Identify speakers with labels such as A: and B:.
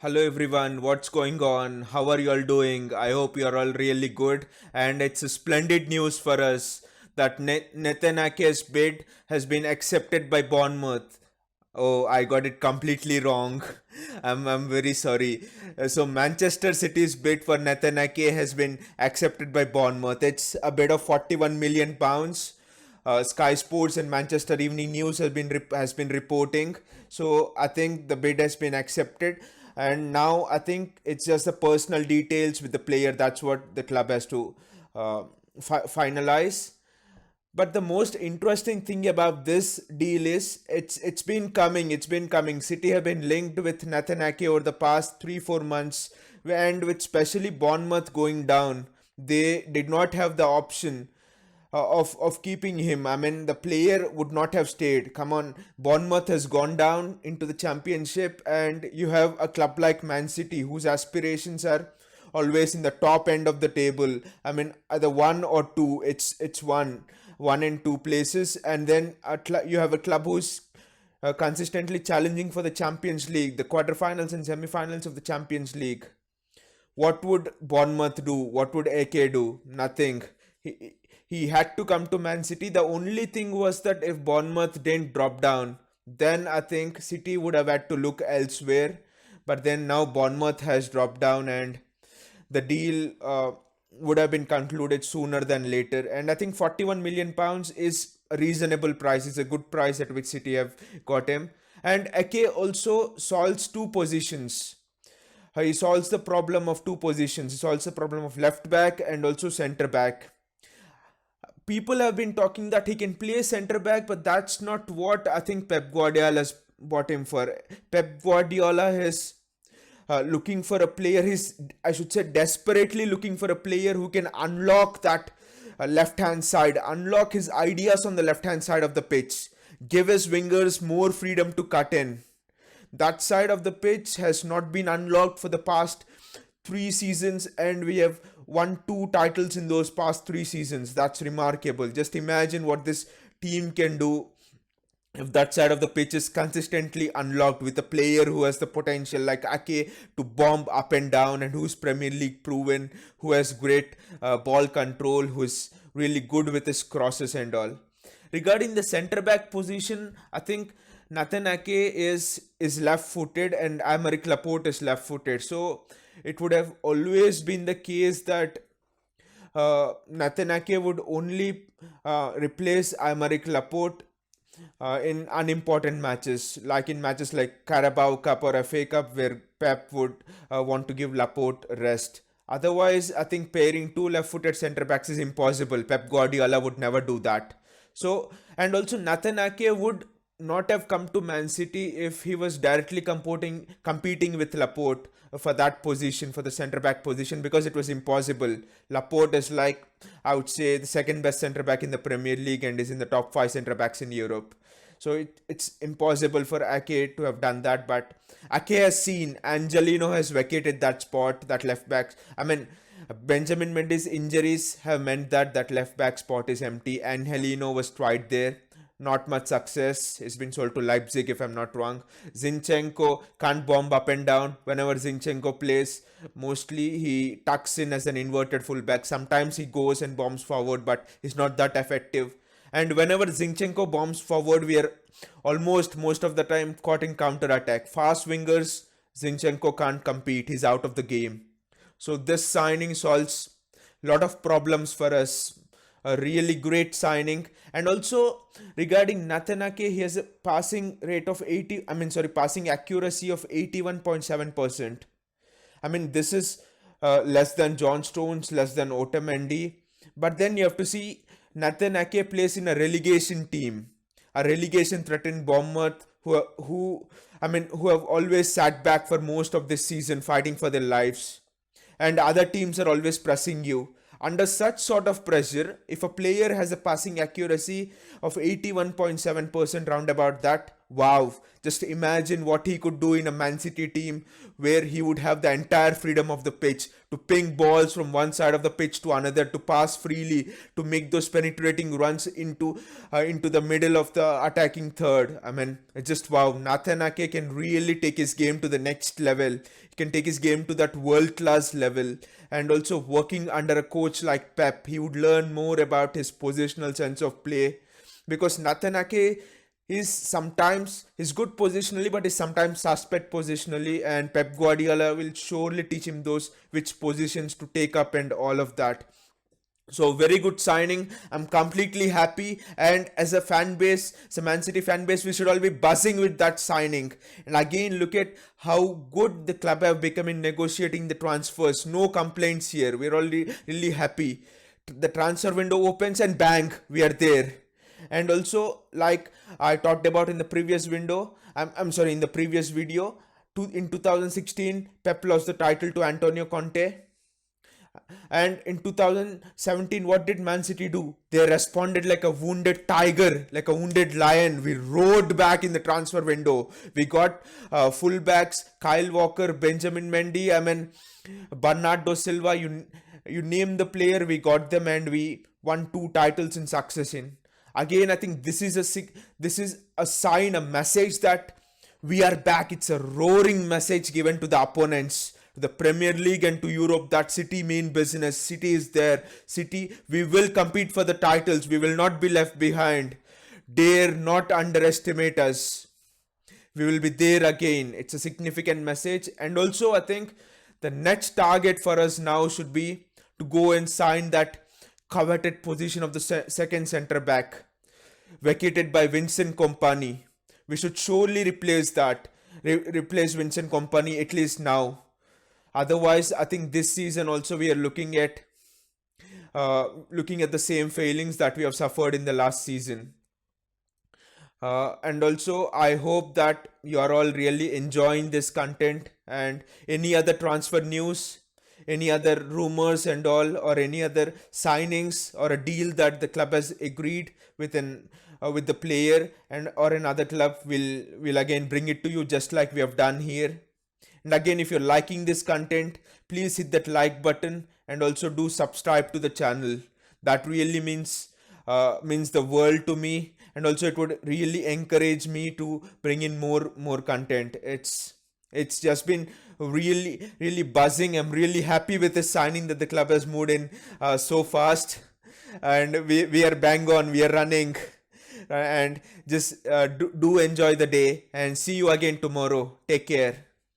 A: Hello everyone, what's going on? How are you all doing? I hope you are all really good. And it's a splendid news for us that Nathan Ake's bid has been accepted by Bournemouth. Oh, I got it completely wrong. I'm very sorry. So Manchester City's bid for Nathan Ake has been accepted by Bournemouth. It's a bid of 41 million pounds. Sky Sports and Manchester Evening News has been reporting. So I think the bid has been accepted, and now I think it's just the personal details with the player. That's what the club has to uh, finalize. But the most interesting thing about this deal is it's been coming. It's been coming. City have been linked with Nathan Ake over the past 3-4 months, and with especially Bournemouth going down, they did not have the option of keeping him. I mean, the player would not have stayed. Come on, Bournemouth has gone down into the championship, and you have a club like Man City whose aspirations are always in the top end of the table. I mean, either one or two. It's one and two places, and then you have a club who's consistently challenging for the Champions League, the quarterfinals and semi-finals of the Champions League. What would Bournemouth do? What would AK do? Nothing. He had to come to Man City. The only thing was that if Bournemouth didn't drop down, then I think City would have had to look elsewhere. But then now Bournemouth has dropped down, and the deal would have been concluded sooner than later. And I think 41 million pounds is a reasonable price. It's a good price at which City have got him. And Ake also solves two positions. He solves the problem of two positions. He solves the problem of left back and also centre back. People have been talking that he can play centre back, but that's not what I think Pep Guardiola has bought him for. Pep Guardiola is looking for a player. He's, I should say, desperately looking for a player who can unlock that left hand side, unlock his ideas on the left hand side of the pitch, give his wingers more freedom to cut in. That side of the pitch has not been unlocked for the past 3 seasons, and we have won two titles in those past 3 seasons. That's remarkable. Just imagine what this team can do if that side of the pitch is consistently unlocked with a player who has the potential like Ake to bomb up and down, and who's Premier League proven, who has great ball control, who is really good with his crosses and all. Regarding the centre back position, I think Nathan Ake is left footed and Aymeric Laporte is left footed. So it would have always been the case that Nathan Ake would only replace Aymeric Laporte in unimportant matches, like in matches like Carabao Cup or FA Cup, where Pep would want to give Laporte rest. Otherwise, I think pairing two left-footed centre backs is impossible. Pep Guardiola would never do that. So, and also Nathan Ake would not have come to Man City if he was directly competing with Laporte for that position, for the centre back position, because it was impossible. Laporte is like, I would say, the second best centre back in the Premier League and is in the top five centre backs in Europe. So it's impossible for Ake to have done that. But Ake has seen Angelino has vacated that spot, that left back. I mean, Benjamin Mendy's injuries have meant that that left back spot is empty. Angelino was tried there, not much success. He's been sold to Leipzig, if I'm not wrong. Zinchenko can't bomb up and down. Whenever Zinchenko plays, mostly he tucks in as an inverted fullback. Sometimes he goes and bombs forward, but he's not that effective. And whenever Zinchenko bombs forward, we are almost most of the time caught in counter attack. Fast wingers, Zinchenko can't compete. He's out of the game. So this signing solves a lot of problems for us. A really great signing. And also regarding Nathan Ake, he has a passing rate of 80, passing accuracy of 81.7%. I mean, this is less than John Stones, less than Otamendi. But then you have to see Nathan Ake plays in a relegation team, a relegation threatened Bournemouth, who have always sat back for most of this season, fighting for their lives, and other teams are always pressing you. Under such sort of pressure, if a player has a passing accuracy of 81.7% roundabout that, wow, just imagine what he could do in a Man City team where he would have the entire freedom of the pitch to ping balls from one side of the pitch to another, to pass freely, to make those penetrating runs into the middle of the attacking third. I mean, it's just wow. Nathan Ake can really take his game to the next level. He can take his game to that world class level. And also working under a coach like Pep, he would learn more about his positional sense of play, because Nathan Ake is sometimes he's good positionally but is sometimes suspect positionally, and Pep Guardiola will surely teach him those which positions to take up and all of that. So very good signing. I'm completely happy, and as a fan base, as a Man City fan base, we should all be buzzing with that signing. And again, look at how good the club have become in negotiating the transfers. No complaints here. We're all really happy. The transfer window opens and bang, we are there. And also, like I talked about in the previous window, I'm sorry, in the previous video, in 2016, Pep lost the title to Antonio Conte. And in 2017, what did Man City do? They responded like a wounded tiger, like a wounded lion. We roared back in the transfer window. We got fullbacks, Kyle Walker, Benjamin Mendy, I mean, Bernardo Silva, you name the player, we got them, and we won 2 titles in succession. Again, I think this is a sign, a message that we are back. It's a roaring message given to the opponents, to the Premier League and to Europe, that City mean business. City is there. City, we will compete for the titles. We will not be left behind. Dare not underestimate us. We will be there again. It's a significant message. And also, I think the next target for us now should be to go and sign that coveted position of the second centre back, vacated by Vincent Kompany. We should surely replace that. Replace Vincent Kompany at least now. Otherwise, I think this season also we are looking at the same failings that we have suffered in the last season. And also, I hope that you are all really enjoying this content. And any other transfer news, any other rumors and all, or any other signings or a deal that the club has agreed with the player and or another club, will again bring it to you just like we have done here. And again, if you're liking this content, please hit that like button and also do subscribe to the channel. That really means the world to me, and also it would really encourage me to bring in more content. It's just been really buzzing. I'm really happy with the signing that the club has moved in so fast, and we are bang on. We are running, and just do enjoy the day, and see you again tomorrow. Take care.